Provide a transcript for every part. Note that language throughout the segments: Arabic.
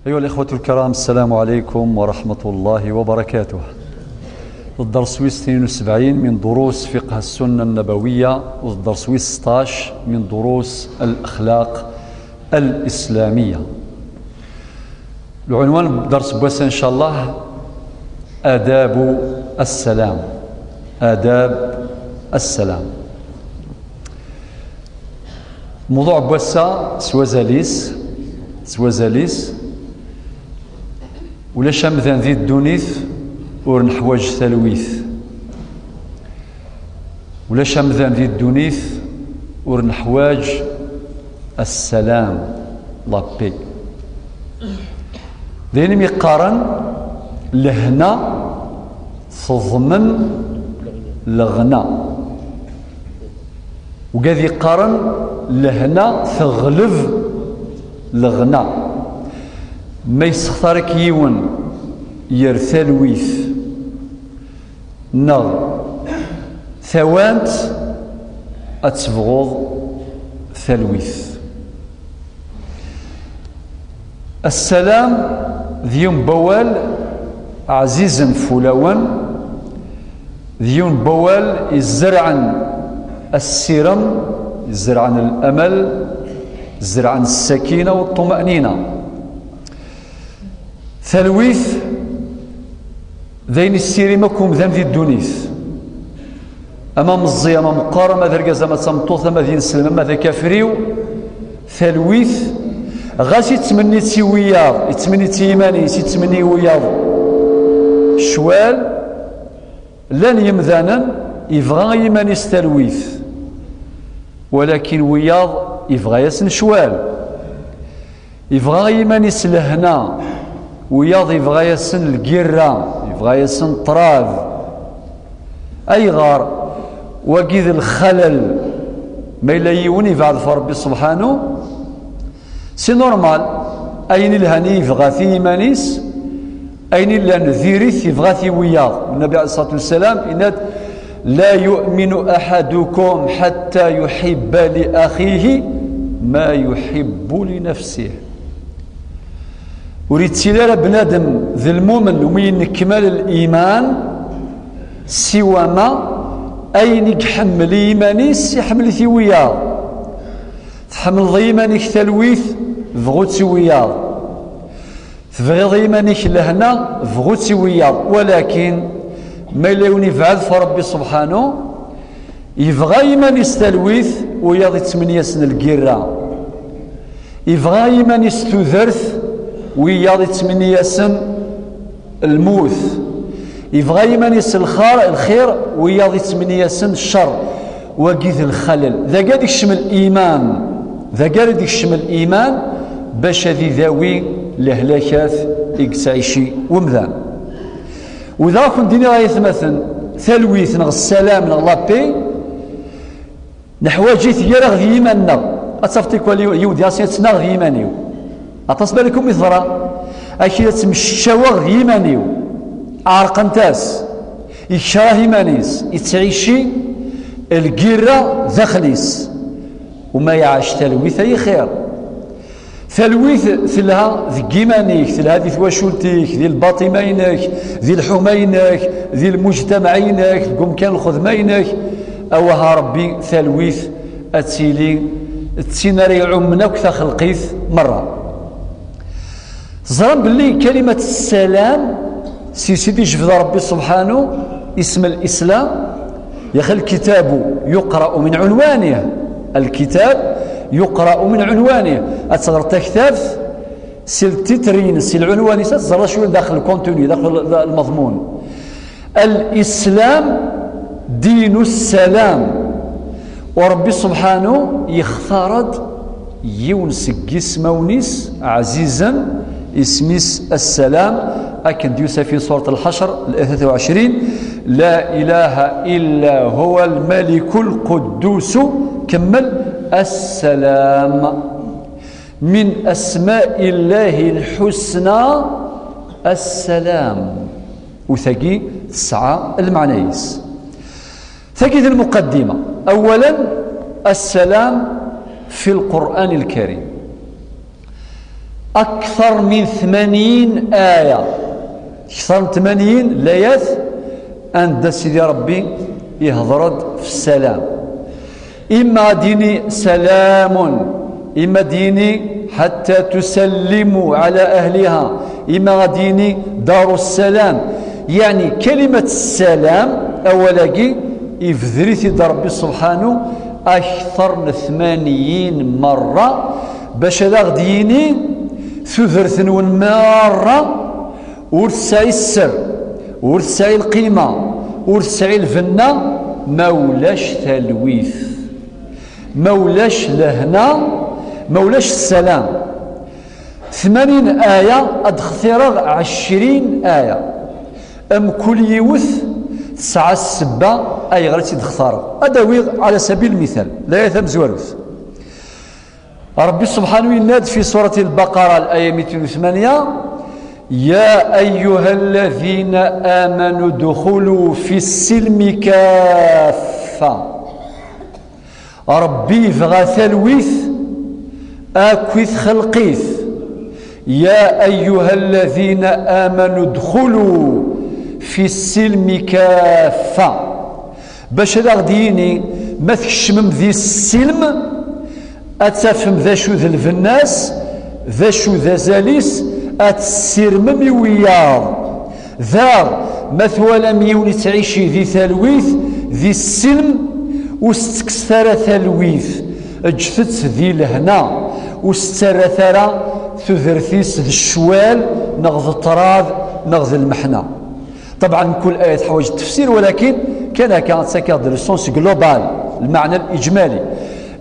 أيها الإخوة الكرام، السلام عليكم ورحمة الله وبركاته. الدرس 72 من دروس فقه السنة النبوية، والدرس 16 من دروس الأخلاق الإسلامية. العنوان درس بوسة إن شاء الله آداب السلام. آداب السلام. موضوع بوسة سوازاليس ولا شامذان ذي الدونيث ورنحواج تلويث، ولا شامذان ذي الدونيث ورنحواج السلام لابي. ديني ميقارن لهنا تضمن لغنا، وقاذ يقارن لهنا تغلب لغنا. ما يسختارك يون يرثلويث نغ ثوانت أتبغض ثلويث. السلام ذيون بوال عزيزا فلاوان، ذيون بوال يزرعن السرم، يزرعن الأمل، يزرعن السكينة والطمأنينة. ثلويث ذين السيري مكم ذن ذي الدونيث، أمام الزي أمام مقارمة ماذا رقازة ما تمطوثة ماذا ينسلم ماذا كافريو. ثلويث غاسي يتمني تيوياض، يتمني تيماني، يتمني وياض شوال لن يمذانا يبغى يماني ثلويث، ولكن وياض يبغى يسن شوال، يبغى يماني سلهنا وياض يبغى يسن القرة، يبغى يسن طراذ أي غار وقيذ الخلل ما إلا يوني بعد فربي سبحانه. سي نورمال أين الهني يبغى في إيمانيس، أين اللي ذيريث يبغى في وياض. النبي عليه الصلاة والسلام إن لا يؤمن أحدكم حتى يحب لأخيه ما يحب لنفسه. وريد سيلالة بنادم ذي المؤمن ومين كمال الإيمان سوى ما أين يحمل إيمانيس يحمل في وياض. تحمل ضيمانيك ثلويث فغوت وياض، تبغي ضيمانيك لهنا فغوت وياض، ولكن ما يلوني فعل فربي سبحانه يبغى إيمانيس ثلويث وياض يتمنيا سن القرة، يبغى إيمانيس تذرث وياض يتمنيا سن الموت، يبغى يمانيس الخير وياض يتمنيا سن الشر وقيذ الخلل. ذا قاد يشمل الإيمان، ذا قاد يشمل الإيمان باش ذي ذاوي لهلاكات إكسايشي ومذان. وإذا كنت ديني غاية مثلا ثلويث نغ السلام نغ لابي نحواجيث يرغ يماننا أتصفتيك واليود ياسيت نغ يمانيو أتصبر لكم إثرا أكيد تمشاوغ يمانيو عرقنتاس يكره يمانيس يتعيشي القرة ذخليس وما يعاش ثلويث أي خير. ثلويث ثلها ذي قيمانيك، ثلها ذي ثواشولتيك، ذي الباطمينك، ذي الحمينك، ذي المجتمعينك، قم كان الخذمينك أوها ربي ثلويث أتسيلي التسيناري عمنا كثا خلقيث مرة. زرم باللي كلمة السلام سيدي جفد ربي سبحانه اسم الإسلام. يا أخي الكتاب يقرأ من عنوانه، الكتاب يقرأ من عنوانه. أتصدر تكتاف سي التترين سي العنوان تتصدر شوية داخل الكونتوني داخل المضمون. الإسلام دين السلام، وربي سبحانه يختارد يونس اسمونيس عزيزا اسميس السلام. أكن ديوسا في سورة الحشر 23 لا إله إلا هو الملك القدوس كمل السلام من أسماء الله الحسنى السلام. وثقي 9 المعنيس. ثقي المقدمة. أولا السلام في القرآن الكريم أكثر من 80 آية، أكثر من 80 الآيات عند سيدي ربي يهضرد في السلام. إما ديني سلام، إما ديني حتى تسلموا على أهلها، إما ديني دار السلام. يعني كلمة السلام أولاقي يفذريتي دا ربي سبحانه أكثر من 80 مرة باش غديني ثثرثن مرة ورسعي السر ورسعي القيمة ورسعي الفنة، مولاش تلويث، مولاش لهنا، مولاش السلام. 80 آية أدخثيرغ 20 آية أم كل يوث 9 السبة أي غير تدخثار. أدوي على سبيل المثال لا يثم زواروث ربي سبحانه يناد في سورة البقرة الآية 208: يا أيها الذين آمنوا ادخلوا في السلم كافة. ربي فغا ثلويث أكويث خلقيث. يا أيها الذين آمنوا ادخلوا في السلم كافة، باش غديني ما تكشمم ذي السلم أتفهم ذا شو ذا الفناس ذا شو ذا زاليس أتسرمم وياه ذا مثولا ميوني تعيشي ذي ثلويث ذي السلم وستكسر ثلويث اجثت ذي لهنا وستر ثرى ثذرثيس ذي الشوال نغض الطراذ نغض المحنة. طبعا كل آية تحوج التفسير، ولكن كانت سكاد السونس جلوبال المعنى الإجمالي.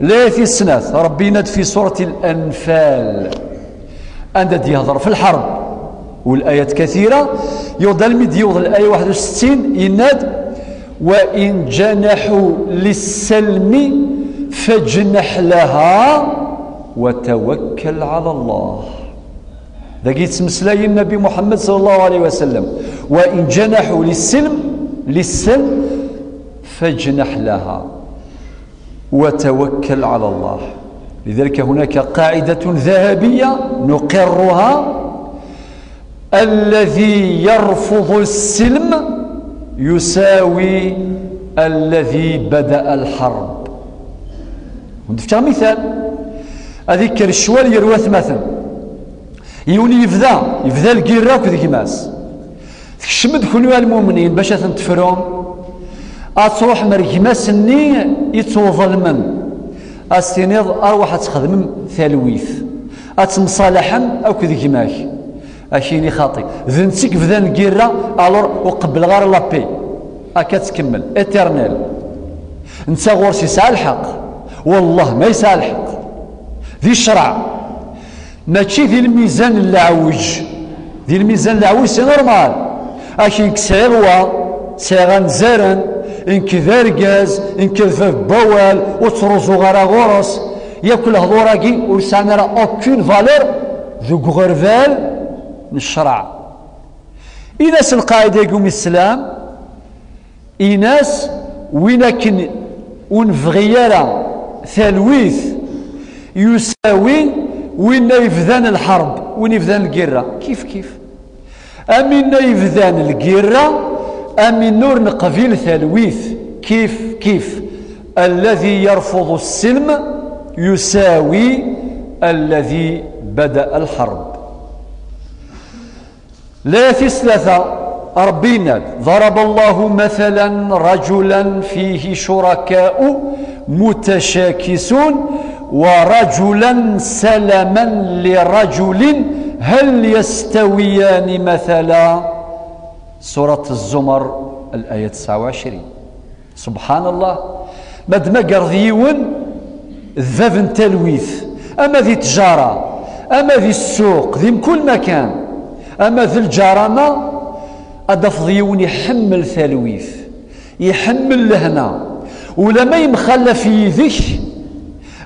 لا في السنة ربي يناد في سورة الأنفال أندد يهضر في الحرب والآيات كثيرة. يوضى الميد يوضى الآية 61 يناد: وإن جنحوا للسلم فاجنح لها وتوكل على الله. ذاك تمسلاي النبي محمد صلى الله عليه وسلم: وإن جنحوا للسلم فاجنح لها وتوكل على الله. لذلك هناك قاعدة ذهبية نقرها: الذي يرفض السلم يساوي الذي بدأ الحرب. ونفتح مثال: هذيك الشوال يروث مثلا يوني يفذا الكيراك ذيك ماس تكشمد كل المؤمنين باش تنتفرهم أتروح مركماس ني يتوظلمن أستنيض أروح تخدم ثلويث أتمصالحا أو كذيك ماك أشيني خاطي ذنتك فذا الكيرا ألور وقبل غير لابي أكا تكمل إترنال. انت غورسي يسعى الحق والله ما يسعى الحق ذي الشرع ماشي ذي الميزان العوج. ذي الميزان العوج سي نورمال أشي كسيغوا سيغان زارن إنك ذارقاز إنك ذف بوال وتروزو غارا غورس ياكل هضوراكي ويسعنا راه أوكين فالور ذو غرفال من الشرع. إناس القاعدة يقوم السلام إناس وينكن ونفغيالا ثلويث يساوي وين يفذان الحرب وين يفذان القرة. كيف أمين يفذان القرة أمين نور نقفيل ثلويث. كيف الذي يرفض السلم يساوي الذي بدأ الحرب. لا في ثلاثة ربنا ضرب الله مثلا رجلا فيه شركاء متشاكسون ورجلا سلما لرجل هل يستويان مثلا. سورة الزمر الآية 29. سبحان الله مدما قرذيون ذاب تلويث أما ذي تجارة أما ذي السوق ذي كل مكان أما ذي الجرامة أدفضيون يحمل ثلويث يحمل لهنا ولا ما يمخلف يذك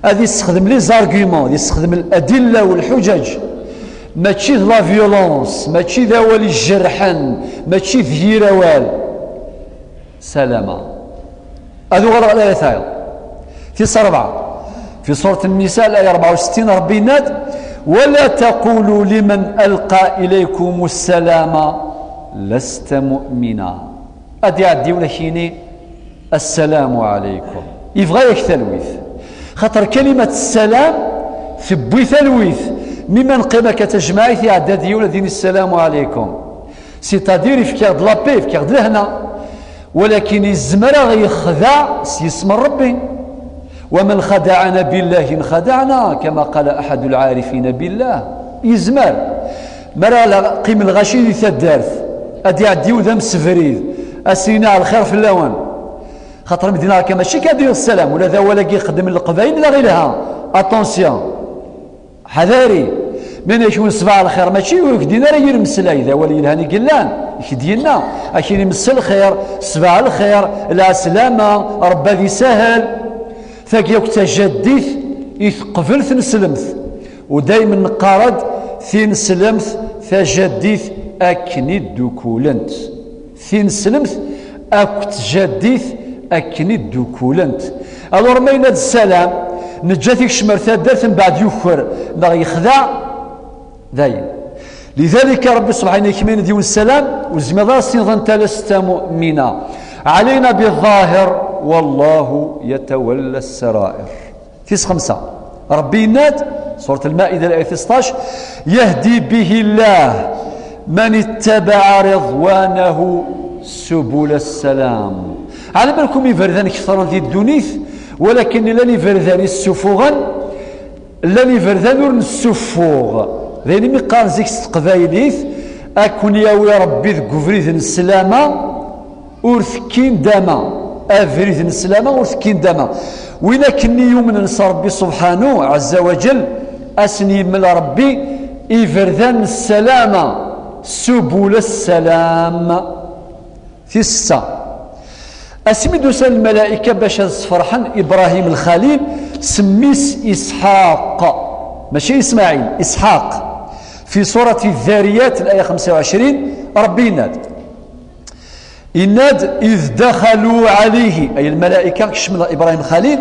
هذا يستخدم لي زارغيمون يستخدم الأدلة والحجج ماشي لا فيولونس ماشي ذا ولي الجرحن ماشي ذي روال سلامة. هذو غير على الآية في سورة 4 في سورة النساء الآية 64 ربي ناد: ولا تقولوا لمن ألقى إليكم السلام لست مؤمنا. أدي عدي ولا شيني السلام عليكم يبغى يكتلويث خاطر كلمة السلام ثبوي ثلويث ممن قيمة كتجمعي في عدادي ولا دين السلام عليكم سيتادير في كارد لابي في كارد لهنا ولكن الزمرة يخدع سيسم ربي ومن خدعنا بالله انخدعنا كما قال أحد العارفين بالله يزمر مرا قيم الغشيد ثدارث أدي عدي وذا مسفريد أسينا على الخير في اللون خاطر مدينة كما ماشي كادير السلام ولا ذا ولا يخدم القبائل لا غيرها اتونسيون حذاري من يشون صباح الخير ماشي ويكدينا راه يرمسلاي ذا ولي الهاني قلان يكدينا اكيد يمس الخير صباح الخير لا سلامه ربي ذي سهل ثاقيوك تجديث يثقفل ثنسلمث ودايما نقارد ثين سلمث ثجديث اكني دوكولنت ثين سلمث اكت جديث اكني دوكولنت الور مايناد السلام نجاتك شمرثات دارت من بعد يكفر لا يخدع داين لذلك ربي سبحانه يكمن ديون السلام وزمضا سنظن لست مؤمنا علينا بالظاهر والله يتولى السرائر. في 5 ربي يناد سورة المائدة الآية 16 يهدي به الله من اتبع رضوانه سبل السلام. على بالكم يفردان كثرا في الدنيث ولكن لاني فردان السفوغا لاني فردان السفوغ ذيني مقار زيك قبايليث اكون يا ربي ذكفريذ السلامة ورثكين داما افريذ السلامة ورثكين داما وين كني يوم ننصر ربي سبحانه عز وجل اسني من ربي يفردان السلامة سبل السلام. في 6 اسمي دوسان الملائكة باش فرحان إبراهيم الخليل سميس إسحاق ماشي إسماعيل إسحاق. في سورة الذاريات الآية 25 ربي يناد إذ دخلوا عليه أي الملائكة كشمل إبراهيم الخليل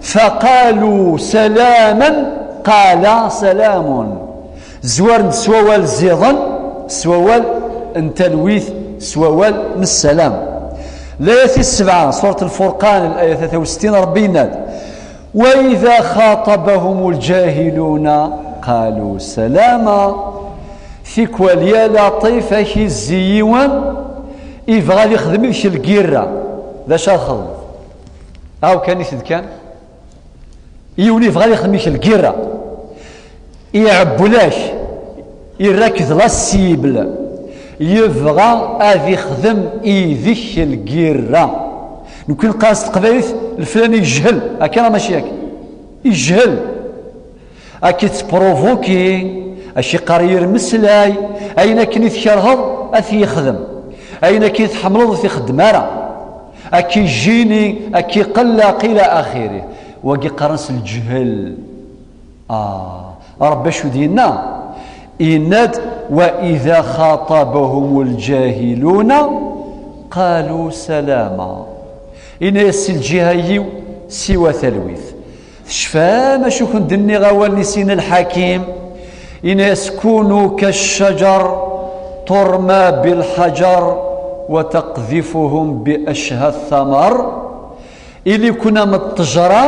فقالوا سلاما قال سلام زوار سوال زيضا سوال انتلويث سوال من السلام. الآية 7 سورة الفرقان الآية 63 ربي يناد وإذا خاطبهم الجاهلون قالوا سلاما فيك وليا لطيفة كي الزيوان يبغى يخدم ذيك الكيرة ذا شاخذ أو كان يسد كان يولي يبغى يخدم ذيك الكيرة يعبولاش يركز لا السيبل يبغى أذ يخدم إيذيك الكيرة يمكن قاس القبائل الفلاني يجهل هكا ماشي هكا يجهل هكا تبروفوكي اشي قرير مسلاي اين كني تكرهض اثي يخدم اين كي تحملض في خدمارة اكي يجيني اكي قلق الى اخره وكي قرنس الجهل ربي شو دينا يناد واذا خاطبهم الجاهلون قالوا سلاما إن يسي الجهايو سوى ثلويث شفا ما شو كنت دني غوال نسين الحكيم إن يسكونوا كالشجر ترمى بالحجر وتقذفهم بأشهى الثمر إلي كنا متجرى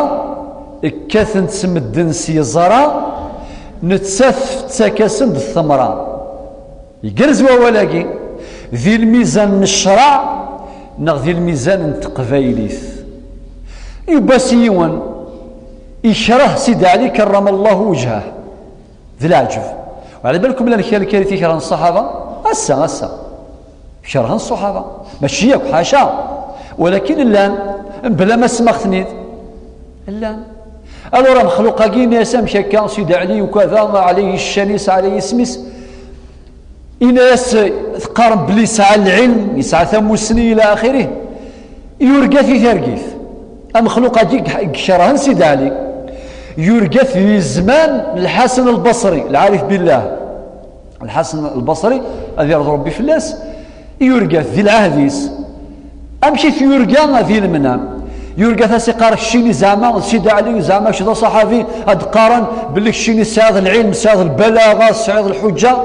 كاثن تسمدن سيزرى نتسف تسكسن بالثمرة يقرز وولاقي ذي الميزان الشرع نغذي الميزان تقبايليث يباسيون يشره سيد علي كرم الله وجهه ذي العجب. وعلى بالكم لان الكارثي كرهن الصحابه اسا كرهن الصحابه ماشي ياك حاشا ولكن الان بلا ما سمختني الان الورا مخلوقا كاين سامش هكا سيد علي وكذا عليه الشنيس عليه سميس إناس تقارن بلي يسعى العلم يسعى ثموسني إلى آخره يرقى في ثرقيث المخلوق ديك شرهن سيد علي يرقى في زمان الحسن البصري العارف بالله الحسن البصري الذي يرضى ربي فلاس يرقى في العهديس أمشي في يرقى في المنام يرقى ثاسقار الشيني زعما سيدي علي زعما شي صحفي هاد قارن باللي الشيني ساعد العلم ساعد البلاغه ساعد الحجه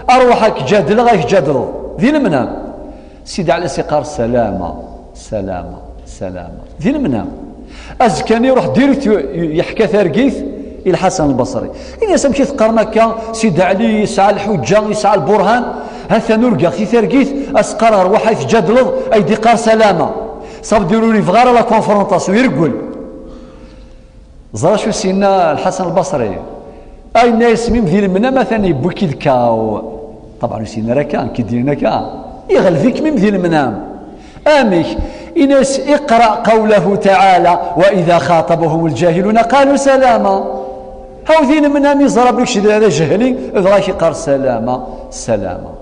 اروحك جادل غير جادل ذي المنام سيدي علي سقار سلامه سلامه سلامه ذي المنام ازكاني يروح ديريكت يحكى ثرقيث الى الحسن البصري إن يسمى ثقرنا كا سيدي علي يسعى الحجه يسعى البرهان هذا نرقى في ثرقيث اسقر اروح يتجادل ايدي قار سلامه صاب ديروا لي فغار لا كونفرونطاسيون يرقل زرا شو سينا الحسن البصري اي ناس ميم ذي المنا مثلا يبوي كي دكاو طبعا سينا راه كان كي ديرنا كان يغلفيك ميم ذي المنام اميك إناس اقرا قوله تعالى واذا خاطبهم الجاهلون قالوا سلاما هاو ذي المنام يزرب لك شي هذا جهلي غاك يقال سلاما سلاما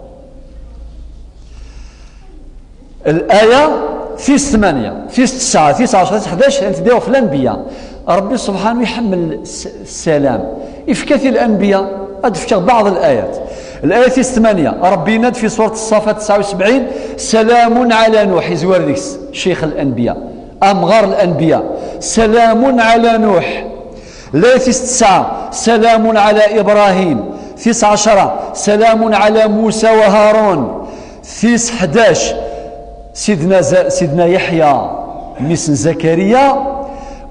الايه في 8 في 9 في 10 في 11 انت داو في الانبياء ربي سبحانه يحمل السلام يفكث الانبياء ادفك بعض الايات الايه في 8 ربي يناد في سوره الصافات 79 سلام على نوح يزور ذيكس شيخ الانبياء امغار الانبياء سلام على نوح الايه في 9 سلام على ابراهيم في 10 سلام على موسى وهارون في 11 سيدنا يحيى مثل زكريا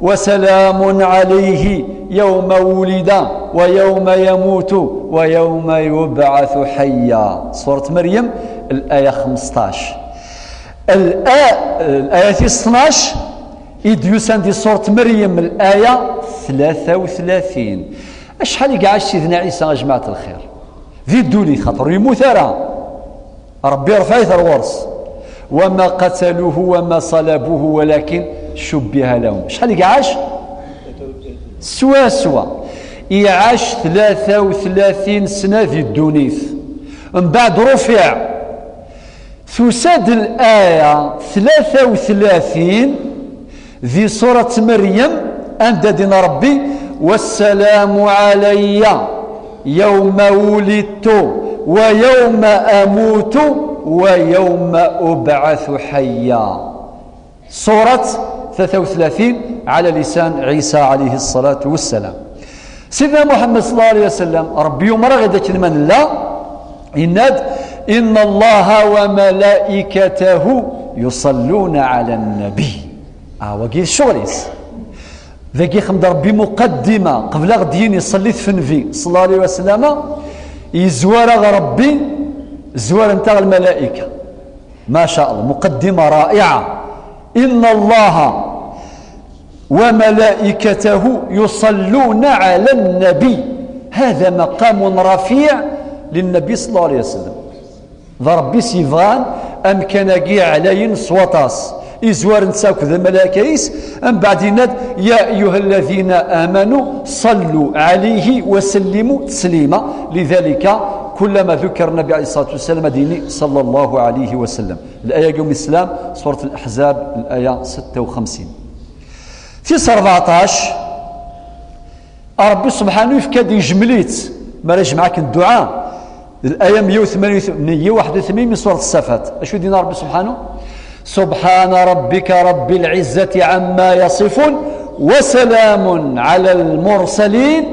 وسلام عليه يوم ولد ويوم يموت ويوم يبعث حيا سورة مريم الآية 15 الآية 12 إديوسان دي سورة مريم الآية 33 أشحال يقعد سيدنا عيسى يا جماعة الخير في الدولي خاطر يموت ربي يرفع ثروارس وما قتلوه وما صلبوه ولكن شبه لهم شحال يعاش سوا يعاش 33 سنة في الدونيث من بعد رفع تساد الآية 33 في سورة مريم عند دين ربي والسلام علي يوم ولدت ويوم أموت ويوم أبعث حيا سورة 33 على لسان عيسى عليه الصلاة والسلام سيدنا محمد صلى الله عليه وسلم ربي يوم رغد من لا إناد إن الله وملائكته يصلون على النبي وقيل الشغليس ذاك خمد ربي مقدمة قبل غدين يصلي في النبي صلى الله عليه وسلم يزوار ربي زوار نتاع الملائكة ما شاء الله مقدمة رائعة إن الله وملائكته يصلون على النبي هذا مقام رفيع للنبي صلى الله عليه وسلم ذا ربي سيفغان أم كان قيع عليين صوتاس إزوار نتاك ذا الملائكة أم بعدين يا أيها الذين آمنوا صلوا عليه وسلموا تسليما لذلك كلما ذكر النبي عليه الصلاة والسلام ديني صلى الله عليه وسلم الآية يوم الإسلام سورة الأحزاب الآية 56 في 14 ربي سبحانه يفكاد يجمليت ما راج معك الدعاء الآية 181 من سورة الصفات أشو دينا ربي سبحانه سبحان ربك رب العزة عما يصفون وسلام على المرسلين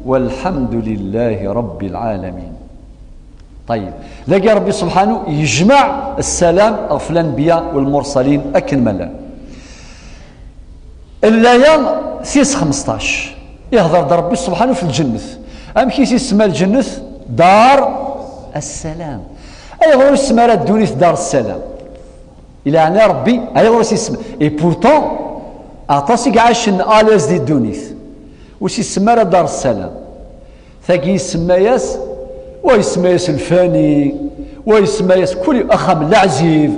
والحمد لله رب العالمين طيب لقى ربي سبحانه يجمع السلام في الأنبياء والمرسلين أكمل الآية 15 يهضر ربي سبحانه في الجنة أم كيس اسمها الجنة دار السلام أي غير اسمها الدنيا دار السلام إلى أن ربي أي غير اسمها إي بورتون أعطاسي عاش آلاز دي الدنيا وش اسمها دار السلام ثاقي اسمها ياس ويسمى ياس الفاني ويسمى ياس كل أخم العزيز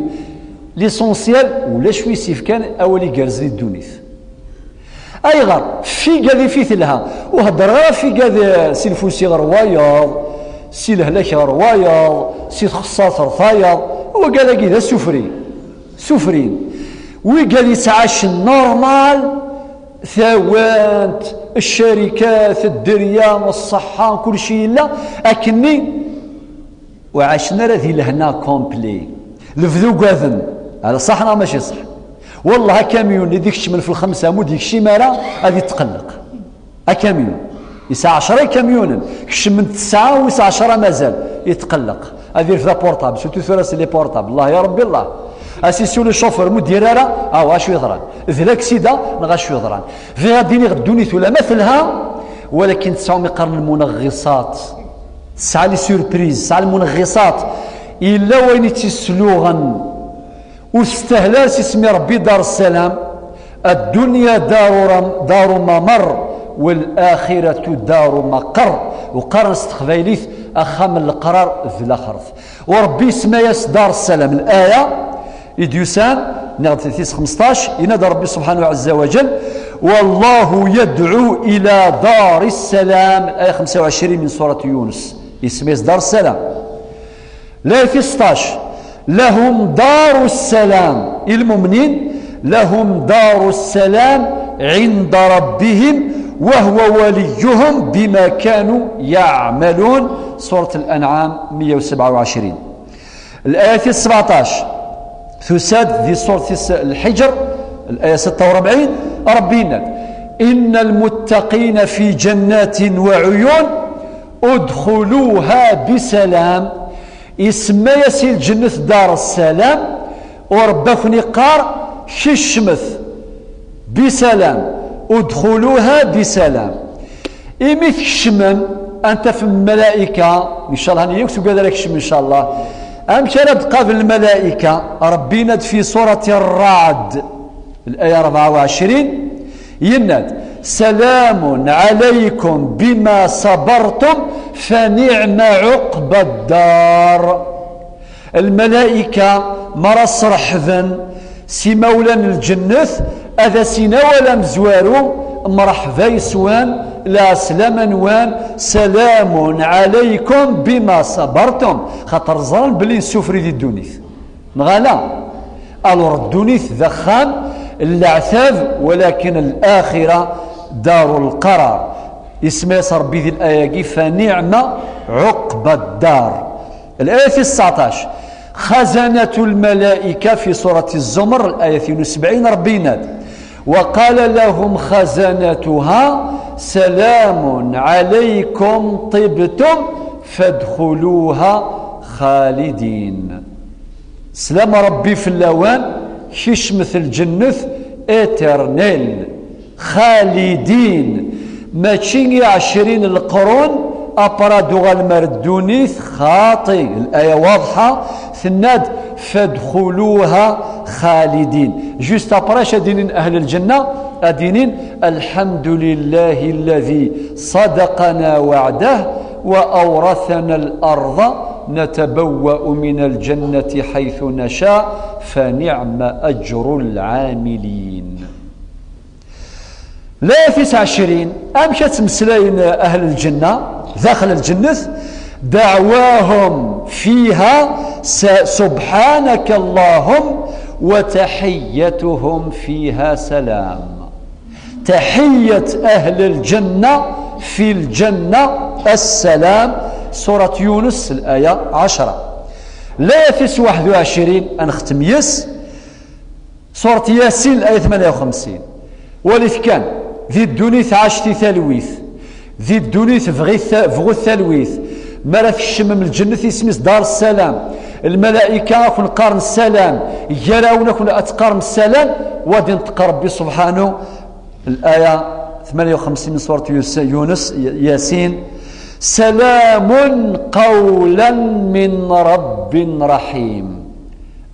ليسونسيال ولا شوي سيف كان أولي جرز الدنيا أي غير في قاذي في لها وهدر غير في قاذي سي الفوسي غير وايض سي الهلاك غير وايض سي خصاص رفايض وقال كذا سفرين وقال يتعاش النورمال ثوانت الشركات الدريان والصحة كل شيء لا أكني وعشنا رذي لهنا كومبلي لفذو قاذن على صحنا ماشي صح والله كاميون اللي ديك الشمل في الخمسة مو ديك الشمالة غادي تقلق. كاميون يسعى 10 كاميون كشم من 9 ويسعى 10 مازال يتقلق. هذه في بورطابل سورتو ثلاث لي بورطابل الله يا ربي الله اسيسيو لو شوفور مديراره واش يضران ذا الاكسيدا نغاش يضران في غادي غدوني ولا مثلها. ولكن تسعهم يقارن المنغصات تسعى لي سوربريز تسعى المنغصات الا وين تسلوغا واستهلاس اسم ربي دار السلام. الدنيا دار ممر والآخرة دار مقر. وقرن استقبيليث أخام القرار ذي الآخرة وربي سماياس دار السلام. الآية إديوسان نغتثيس 15 ينادى ربي سبحانه عز وجل والله يدعو إلى دار السلام. الآية 25 من سورة يونس يسميس دار السلام. الآية 16 لهم دار السلام المؤمنين لهم دار السلام عند ربهم وهو وليهم بما كانوا يعملون. سورة الأنعام 127. الآية 17 ثساد في سورة الحجر الآية 46 ربنا إن المتقين في جنات وعيون ادخلوها بسلام. اسمى يسيل جنة دار السلام وربكني قار ششمث بسلام ادخلوها بسلام. إمي تكشمم أنت في الملائكة إن شاء الله هنيك سوف يكشم إن شاء الله أمشي نبقى في الملائكة ربي في سورة الرعد الآية 24 يناد سلام عليكم بما صبرتم فنعم عقب الدار. الملائكة مرس رحبا سي مولانا الجنة أذا سينا ولا مزوارو مرحبا يسوان لا سلاما وان سلام عليكم بما صبرتم. خاطر زران بلي نسوفري دي الدونيث نغالا الور الدونيث ذخان العثاب ولكن الآخرة دار القرار. اسمه ربي ذي الآية فنعم عقب الدار. الآية 19 خزنة الملائكة في سورة الزمر الآية 72 ربي ناد وقال لهم خزنتها سلام عليكم طبتم فادخلوها خالدين. سلام ربي في اللوان ششمث الجنة اترنيل خالدين ماشي 20 القرون أبرادو غالمردونيث خاطي. الآية واضحة ثناد فادخلوها خالدين. جوست أبراش أدينين أهل الجنة أدينين الحمد لله الذي صدقنا وعده وأورثنا الأرض نتبوأ من الجنة حيث نشاء فنعم أجر العاملين. لا 29 أمشت مسلين أهل الجنة داخل الجنة دعواهم فيها سبحانك اللهم وتحيتهم فيها سلام. تحية أهل الجنة في الجنة السلام. سورة يونس الآية 10. لا 21 أنختم يس سورة ياسين الآية 58 ولث كان ذي الدنيث عاشتي ثالويث ذي الدنيث فغو الثالويث مرث الشمم الجنة اسمس دار السلام. الملائكة كن قارن السلام يراون كن أتقارن السلام ودين تقرب سبحانه. الآية 58 من سورة يونس ياسين سلام قولا من رب رحيم.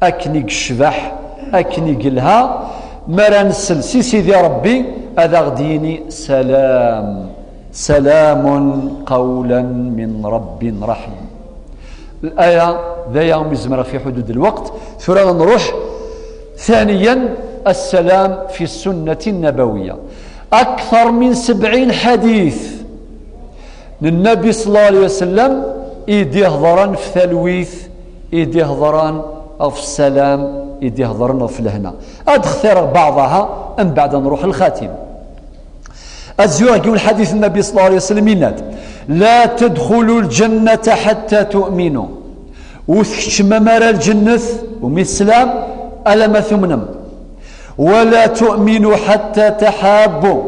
أكنيك الشبح أكنيك الها مرنسل سيدي ربي هذا غديني سلام قولا من رب رحيم. الآية ذا يوم يزمر في حدود الوقت ثم نروح ثانيا السلام في السنة النبوية. أكثر من 70 حديث للنبي صلى الله عليه وسلم إيدي هضران في ثلويث إيدي هضران في السلام إيدي هضران في الهنا. أدخثر بعضها أم بعد نروح الخاتم. الزيوغ يقول حديث النبي صلى الله عليه وسلم يناد لا تدخلوا الجنة حتى تؤمنوا وثكش ممار الجنة ومن السلام ألا ما ثمنم ولا تؤمنوا حتى تحابوا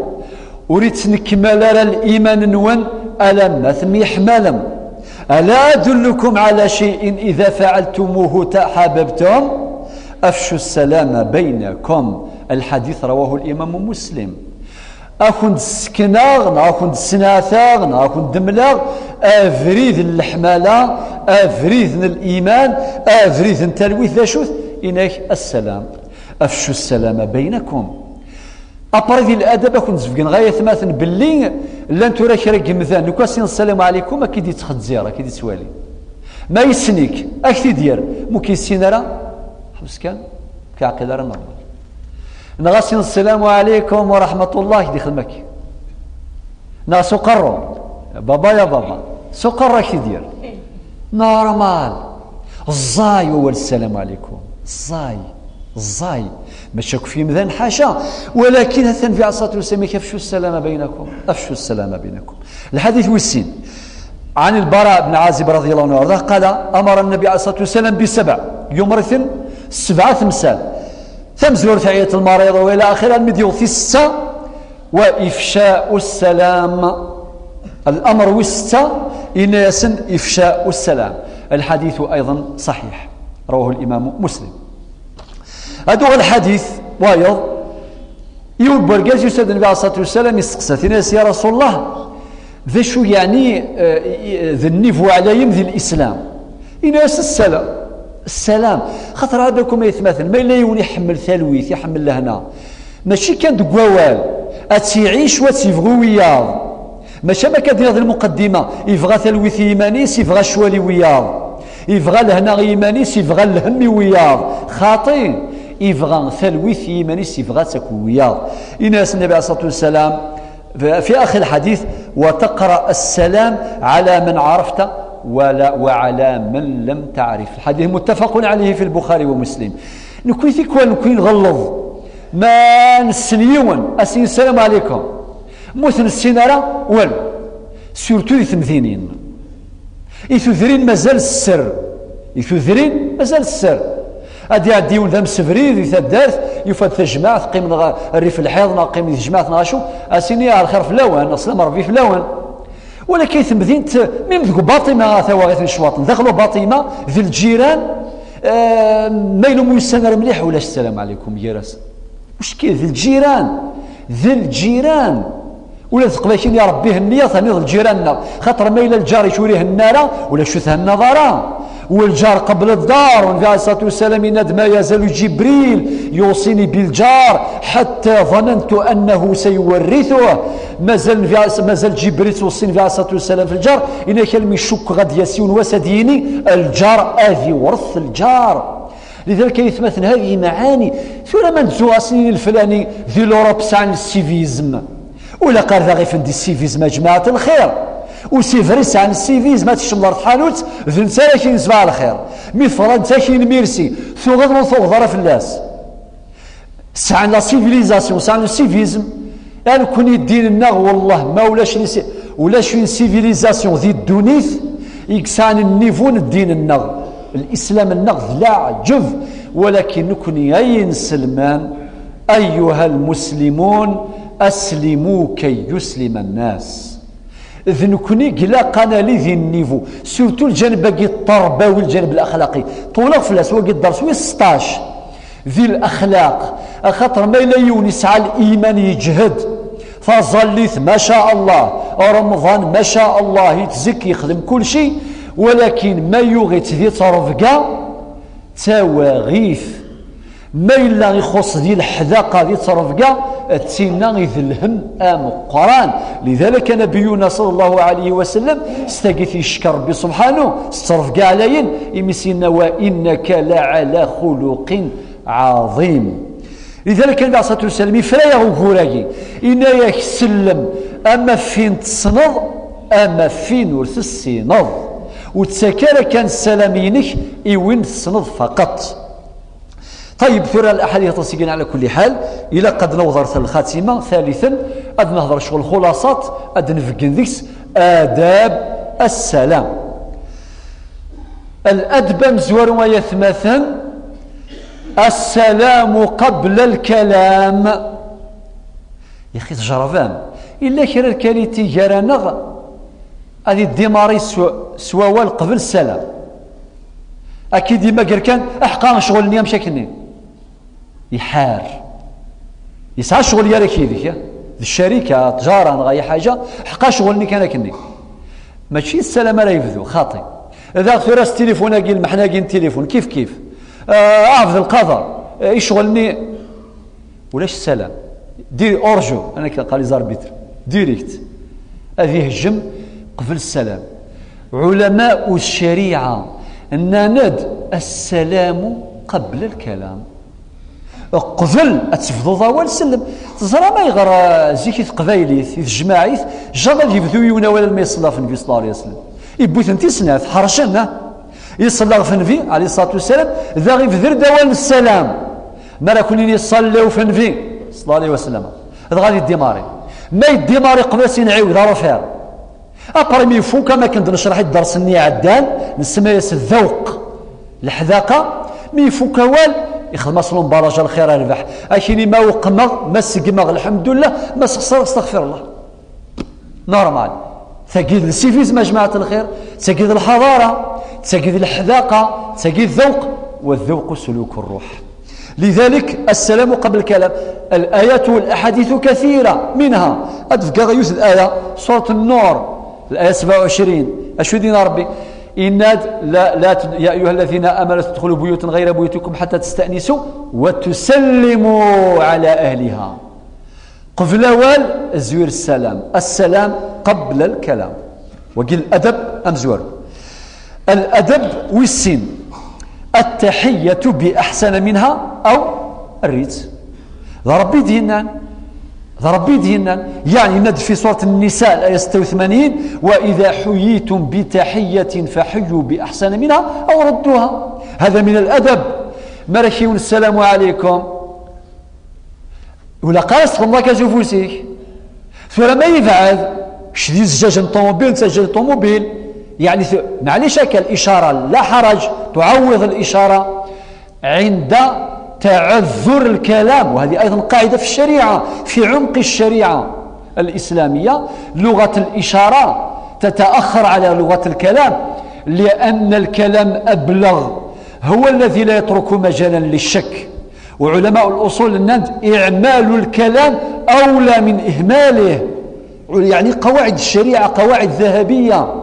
أريد نكمل الإيمان نون ألم مثم يحملم ألا أدلكم على شيء إذا فعلتموه تحاببتم أفشوا السلام بينكم. الحديث رواه الإمام مسلم. أكون سكناغ أكون سناثاغ أكون دملاغ أفريد الحمالة أفريد الإيمان أفريد التلويث شوث إنك السلام. أفشوا السلام بينكم. أبرد الأدب أكون زفقن غاية مثلا باللي لن تراك رقم مثلا نكاسين السلام عليكم أكيد يتخدزير أكيد يتسوالي ما يسنيك أكيد دير ممكن السينارة حبس كان كعقل راه نورمال نغاسين السلام عليكم ورحمة الله دي خدمك نا سقرو بابا يا بابا سقر أكيد دير نورمال الزاي هو السلام عليكم الزاي ماشي في مذان حاشا ولكن هثن في عصات السلام أفشوا السلام بينكم أفشوا السلام بينكم. الحديث والسين عن البراء بن عازب رضي الله عنه وارضاه قال أمر النبي عليه الصلاة والسلام بسبع يمرثن 7 تمثال تمزل رفعية المريض وإلى آخره المديو في 6 وإفشاء السلام. الأمر والستة إن يسن إفشاء السلام. الحديث أيضا صحيح رواه الإمام مسلم. هذا الحديث وايض يوم برجاز يسد النبي عليه الصلاة والسلام يسقسى يا رسول الله ذا شو يعني ذا النيفو عليهم ذي الإسلام إناس السلام خاطر هذاكم يتمثل ما إلا يوني يحمل ثلويث يحمل لهنا ماشي كان دقوال أتيعيش وتيفغو وياض ماشي ما كان هذه المقدمة يبغى ثلويث يمانيس يبغى شوالي وياض يبغى لهنا يمانيس يبغى الهم وياض خاطئ يبغى ثلويث يمانيس يبغى تكو وياض. إناس النبي عليه الصلاة والسلام في آخر الحديث وتقرأ السلام على من عرفت وعلى من لم تعرف. الحديث متفق عليه في البخاري ومسلم. نكوي ثيكوان نكوي نغلظ ما نسنيون أسين السلام عليكم مثل السينارة وال سورتو ثمثينين يثذرين مازال السر يثذرين مازال السر أدي عديون ذا مسفريد يثدارث يفاد تجمع قيم الريف الحيض قيم جماعة ناشو أسيني على الخير في اللون أصلا مربي في اللون ولكن ثمثين ميم ذكو باطمة ثواغيث الشواطن دخلوا باطمة ذي الجيران ما يلوموا يستنر مليح ولا السلام عليكم يراس مشكل ذي الجيران ولا تقبايشين يا ربي النية ثاني الجيران خاطر ما إلى الجار يشوريه النار ولا شوثها النظرة والجار قبل الدار والنبي عليه الصلاة والسلام يناد ما يزال جبريل يوصيني بالجار حتى ظننت أنه سيورثه مازال جبريل توصيني عليه الصلاة والسلام في الجار إن كلمة شك غد يسيون وسديني الجار آذي ورث الجار. لذلك يتمثل هذه معاني ثم من تزوى سنين الفلاني ذي لوروب عن السيفيزم ولا قال ذا غير دي السيفيزم يا جماعة الخير وسيفريس عن السيفيزم ما تشمر حانوت ذي نساء كاين صباح الخير مي فرنسا كاين ميرسي ثوغض من ثوغ ظرف الناس سعن لا سيفيليزاسيون سعن السيفيزم يعني كون يدين النغ والله ما ولاش فين سيفيليزاسيون ذي الدونيث يكسان النيفون الدين النغ الإسلام النغ لا عجب ولكن نكون أي سلمان أيها المسلمون أسلموا كي يسلم الناس إذ نكوني قلا قنالي ذي النيفو سورتو الجانب باقي التربوي والجانب الأخلاقي طولق فلاس وقي الدرس وي 16 ذي الأخلاق خاطر ما إلا يسعى الإيمان يجهد فظليث ما شاء الله رمضان ما شاء الله يتزكي يخدم كل شيء ولكن ما يغيت ذي ترفقا تواغيث ما إلا يخص ذي الحذاقة ذي ترفقا تسينا ذي الهم قران. لذلك نبينا صلى الله عليه وسلم استقيث يشكر ربي سبحانه استرفقا عليين يمسينا وإنك لعلى خلق عظيم. لذلك النبي عليه الصلاة والسلام يفريا وقوراجي إنا يسلم أما فين تصنض أما فين ورث السينض وتسكر كان السلامينك إيوين تصنض فقط. طيب ثرى الأحاديث تصيقين على كل حال إلى قد نوضرت الخاتمة. ثالثا أد نهضر شغل خلاصات أد نفقن ذيكس آداب السلام. الأدب مزور ويثمثا السلام قبل الكلام. يا أخي تجربان إلا كرا الكاليتي جارانغ هذه الديماري سوال قبل السلام. أكيد ما قال كان أحقا شغل مشى كني يحار يسعى شغل يا كيدك الشركة تجارة أي حاجة حقا شغلني كني ماشي السلام راه يبدو خاطي. إذا ثراس تليفون قيل محنا قين تليفون كيف أعرف القدر يشغلني ولاش السلام ديري أورجو أنا قال لي زاربيتر ديريكت هذه هجم قبل السلام. علماء الشريعة الناند السلام قبل الكلام قبل أتفضل ضوال سلم تزرى ما يغرى زيكي قبايليث جماعيث جرى يبدو يناول ما يصلى في النبي صلى الله عليه وسلم يبوث انتي سنات حرشنا يصلى في النبي عليه الصلاة والسلام ذا غيبذر دوال السلام ما راكونين يصلوا في النبي صلى الله عليه وسلم هذا غادي الديماري ما يديماري قبل سنعيود راه فير أبرمي فوق ما كنت نشرح الدرس النية عدان نسمى الذوق الحذاقة مي فوق وال يخدم اصلا مبارجه الخير ربح اكيني ما وقمغ ما سقمغ الحمد لله ما سخسر استغفر الله نورمال تجد السيفيزم يا جماعه الخير تجد الحضاره تجد الحذاقه تجد الذوق والذوق سلوك الروح. لذلك السلام قبل الكلام. الايات والاحاديث كثيره منها اتفقى يوسف الايه سوره النور الايه 27 اشو دينا ربي إناد لا يا أيها الذين آمنوا تدخلوا بيوتا غير بيوتكم حتى تستأنسوا وتسلموا على أهلها. قبل وال زوير السلام قبل الكلام. وقل الأدب أمزور الأدب والسين التحية بأحسن منها أو الريت ضربي دينا يعني ند في سورة النساء الآية 86 وإذا حييتم بتحية فحيوا بأحسن منها أو ردوها. هذا من الأدب. مرحبا السلام عليكم ولا قاس الله كزوفوسيك فلما يفعل شديد زجاج طوموبيل يعني معليش الإشارة لا حرج تعوض الإشارة عند تعذر الكلام. وهذه أيضا قاعدة في الشريعة في عمق الشريعة الإسلامية. لغة الإشارة تتأخر على لغة الكلام لأن الكلام أبلغ هو الذي لا يترك مجالا للشك. وعلماء الأصول النند إعمال الكلام أولى من إهماله. يعني قواعد الشريعة قواعد ذهبية.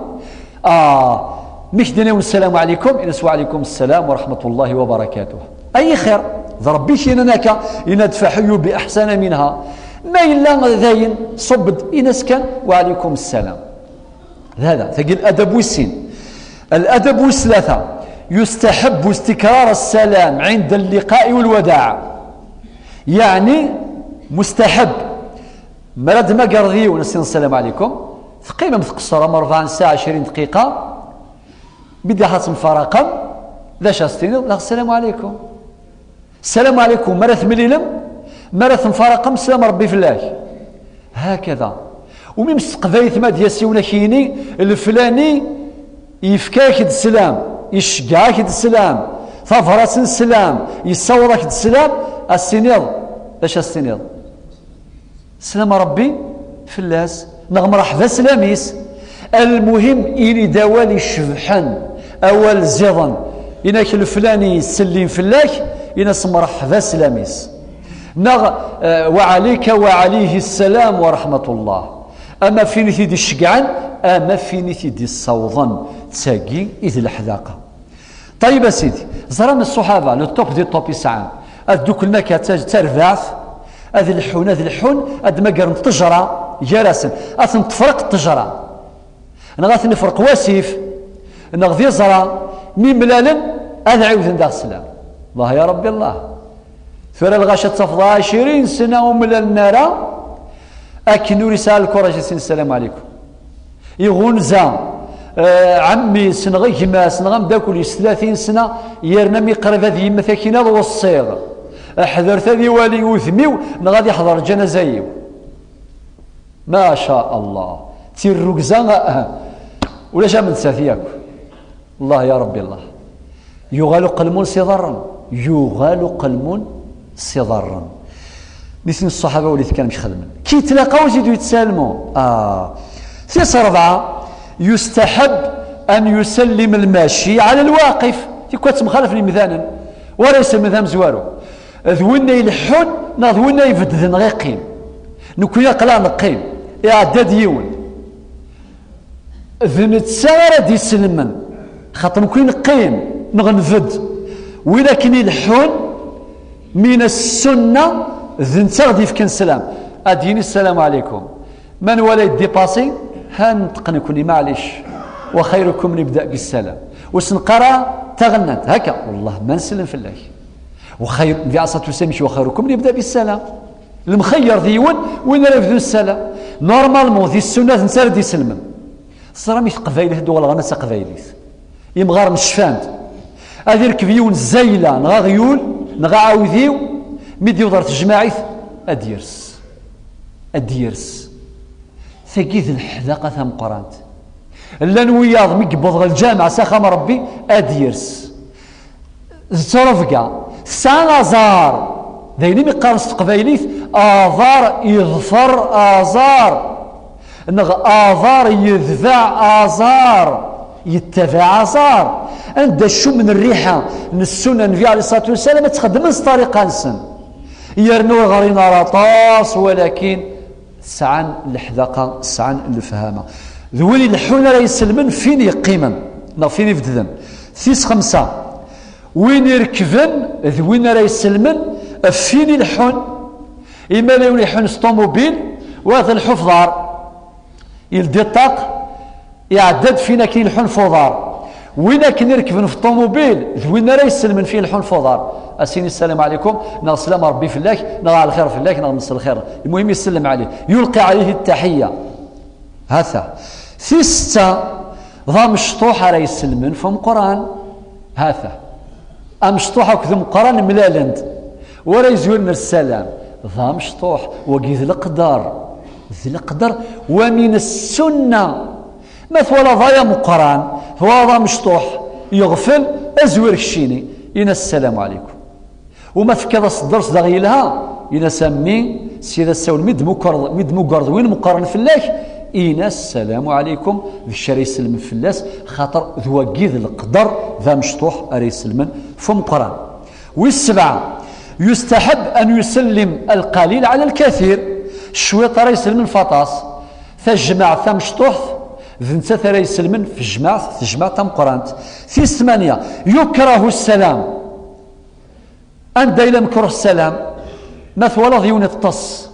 مش دنيا السلام عليكم إن وعليكم السلام ورحمة الله وبركاته أي خير ضربيش إنك يندفحوا بأحسن منها ما إلا ذاين صبد إنسكن وعليكم السلام. هذا تجي الأدب والسين. الأدب والثلاثة يستحب استكرار السلام عند اللقاء والوداع. يعني مستحب مرد ما قرضي ونسين السلام عليكم ثقيمة متقصرة 4 ساعة 20 دقيقة بدي حاصم فرقا لا شاستين السلام عليكم السلام عليكم مرة ثمليلم مرة ثمفارقم السلام ربي في الله هكذا. وميمس قضايا ما دياسيونا كيني الفلاني يفكاك السلام يشقعك السلام فافراس السلام يصورك السلام السنيض اش السنيض السلام ربي في اللاس نغم رحبة سلاميس. المهم إني دوالي شبحا أول زيضا إنك الفلاني يسلم في الله إن اسم رحبة سلاميس وعليك وعليه السلام ورحمة الله. أما فيني تيدي الشقعان أما فيني تيدي الصوضا تساقي إذ الحذاقة. طيب سيدي زران الصحابة للطوب دي الطوب يسعان أدوك المكة ترفعث هذه الحون أد مقر التجرة جراسا أثن تفرق التجرة نغاث نفرق واسيف نغذي زرا مين ملالا هذا عيوذ داخل السلام. الله يا ربي الله ثورة الغاشة تفضى 20 سنة وملا النار أكنوا رسالة الكورة السلام عليكم يغونزا عمي سنغي ما سنغم داكل 30 سنة يرنمي قرب هذه مثاكينة والصيغ احذر ثذي والي وثميو نغادي يحضر جنازيو ما شاء الله تير ركزان ولا جا من ساثياك. الله يا ربي الله يغالق المنسي ضرا يغال قلم صضر. مثل الصحابة وليت كان مش خدمن كي يتلاقاو يزيدوا يتسالموا. سيس 4 يستحب أن يسلم الماشي على الواقف. كنت مخالف لمثالا وليس مثال زوارو ذوينا يلحون ذوينا يفدذن غير قيم نكون يقلا نقيم إعداد يون ذن تسارة دي سلمن خاطر نكون نقيم نغنفد ولكن يلحون من السنة ذن تغدي في كن سلام أديني السلام عليكم من ولا يديباسي هانطق نكوني معليش وخيركم نبدأ بالسلام وسنقرأ تغنت هكا والله ما نسلم في الله وخير في عصا تسميش وخيركم نبدأ بالسلام المخير ديون وين راه يبدو السلام نورمالمون ذي السنة نسال دي سلمن صرامي في قبايله دول غنس قبايليث يمغار مشفاند هذه ركبيون الزايلة نغا غيول نغا عاوذيو ميدي وضرت الجماعيث أديرس ثقيث الحذاقة ثم قرانت لان وياض مقبض الجامع ساخم ربي أديرس زرفقا سانازار دايني مقارنة قبايليث آذار يظفر آزار نغ آذار يذفع آزار يتبع آزار عند شو من الريحة من السنة النبي عليه الصلاة والسلام تخدم طريقة نسن يرنو غرينا رطاس ولكن سعان الحذاقة سعان الفهامة ذولي الحون راه يسلمن فين يقيمن فين يفدذن 5 وين يركبن ذوين راه يسلمن فين يلحون إما لا يلحون ستوموبيل وهذا الحفظار يلدي الطاق يعدد فينا كي يلحون فوضار وين كان يركبن في الطوموبيل ذوين راه يسلمن فين يلحون فوضار أسيني السلام عليكم نغ سلام ربي في الله نغ على الخير في الله نغ نص الخير المهم يسلم عليه يلقي عليه التحية هذا 6 ضا مشطوحة راه يسلمن فم قرآن هذا مشطوحة كذم قرآن ملالند ورا يزولنا السلام ضا مشطوح وقيذ القدر ذي القدر ومن السنة مثلا ضايا مقران هو ضا مشطوح يغفل أزور الشيني إن السلام عليكم وما في كذا الدرس دغيلها إن سمي سيدا السول مد مقرض وين مقارن في الله إن السلام عليكم ذي الشري يسلم في اللاس خاطر ذو قيذ القدر ذا مشطوح أري يسلمن فم قران. 7 يستحب أن يسلم القليل على الكثير شوية راه يسلمن فطاس ثجمع ثم مشطوح ذنتا راه يسلمن في الجماع تم قرانت. 8 يكره السلام أن دايلا مكره السلام مثلا ضيون يطص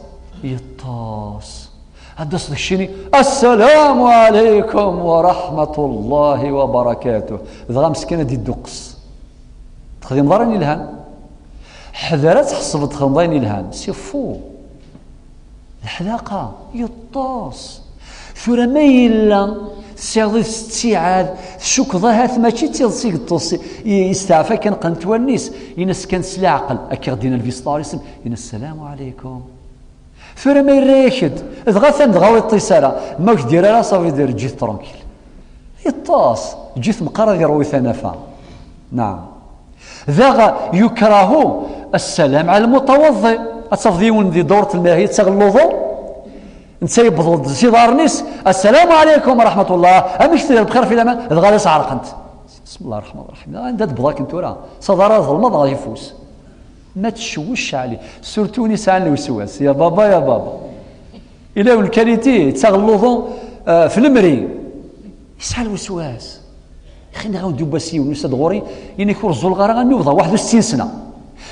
هذا صدق الشيني السلام عليكم ورحمة الله وبركاته ذا مسكينة دي الدقس تخدم ضرني الهان حذرات حصل تخدم ضرني الهان سيفو الحلاقة يطاس ثورة ما يلا سيغضي استيعاد شوك ظهات ماشي تيضسي الطوس يستعفى كان قنت والنيس ينس كان سلا عقل أكي غدينا الفيستاريسم ين السلام عليكم ثورة ما يريكد دغا دغا الطيسارة ما واش دير راه صافي دير جيث ترونكيل يطاس جيث مقرر يروي ثنفا. نعم ذا يكره السلام على المتوضئ أتصفديون ذي دورة الماهية تغلظوا نسيب سي دارنيس السلام عليكم ورحمة الله أمش تدير بخير في الأمان ذغا ليس عرقنت بسم الله الرحمن الرحيم عندها بضاك انتو راه صدر ظلمة غادي يفوس ما تشوش عليه سورتو نساء الوسواس يا بابا إلا الكاليتي تغلظوا في المري يسعى الوسواس خلينا غاو دوباسي ونسد غوري يعني كورزو الغارة غنوضة 61 سنة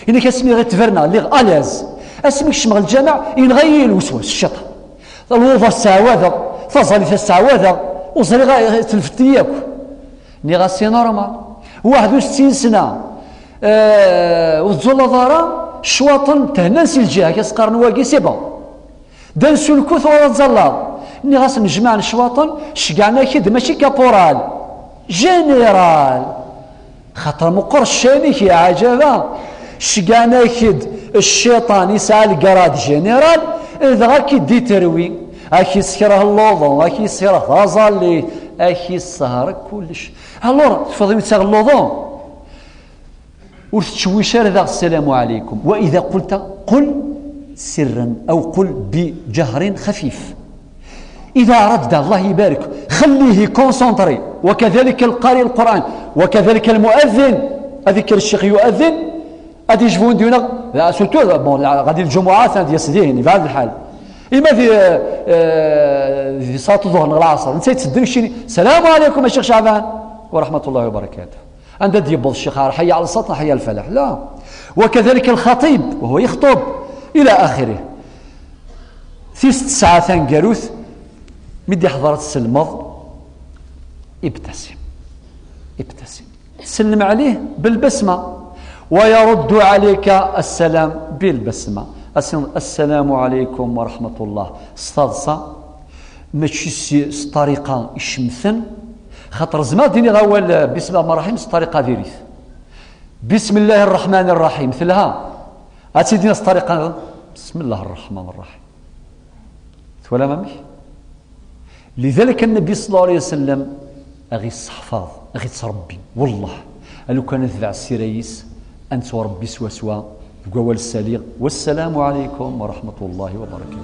يعني كاسمي غير تفرنا اللي ألاز اسمي شمغ الجامع ينغي الوسواس الشيطان الوظة السعوادة فصلي السعوادة وصلي غا تلفتياك ني غاسي نورمال 61 سنة وتزول ضارة شواطن تهناسي الجهة كيسقارن واقي سيبا دانسو الكوث ولا تزلط ني غاس نجمع الشواطن شقعنا كيد ماشي كابورال جنرال خاطر مقر الشانيك يا عجبا شقعنا كيد الشيطان يسعى القراد جنرال إذا غاكي دي تروي أكي سكره اللوضون أكي سكره غازالي أكي السهر كلش هالورا تفضل يتساغ اللوضون وتشويش هذا السلام عليكم. وإذا قلت قل سرا أو قل بجهر خفيف. إذا أردت الله يبارك خليه كونسونطري. وكذلك القارئ القرآن وكذلك المؤذن. أذكر الشيخ يؤذن أدي جفون ديونا سورتو غادي الجمعات ديال سدين في هذا الحال. إما في صلاة الظهر العصر نسيت تسدن شي السلام عليكم الشيخ شعبان ورحمة الله وبركاته. عند ديبوظ الشيخ حي على السطح حي على الفلاح. لا. وكذلك الخطيب وهو يخطب إلى آخره. في 6 ساعات ثانكاروث مدي حضرت السلمض ابتسم سلم عليه بالبسمة ويرد عليك السلام بالبسمة. السلام عليكم ورحمة الله استاذصة ماشي طريقة الشمثن خاطر زمان ديني غاول بسم الله الرحمن الرحيم طريقة ديريث بسم الله الرحمن الرحيم مثلها أتيدينا طريقة بسم الله الرحمن الرحيم ولا مامي. لذلك النبي صلى الله عليه وسلم أغي الصحفاظ أغي تربي والله لو كان ذبع السيريس أنت وربي سوا قوال السليغ. والسلام عليكم ورحمة الله وبركاته.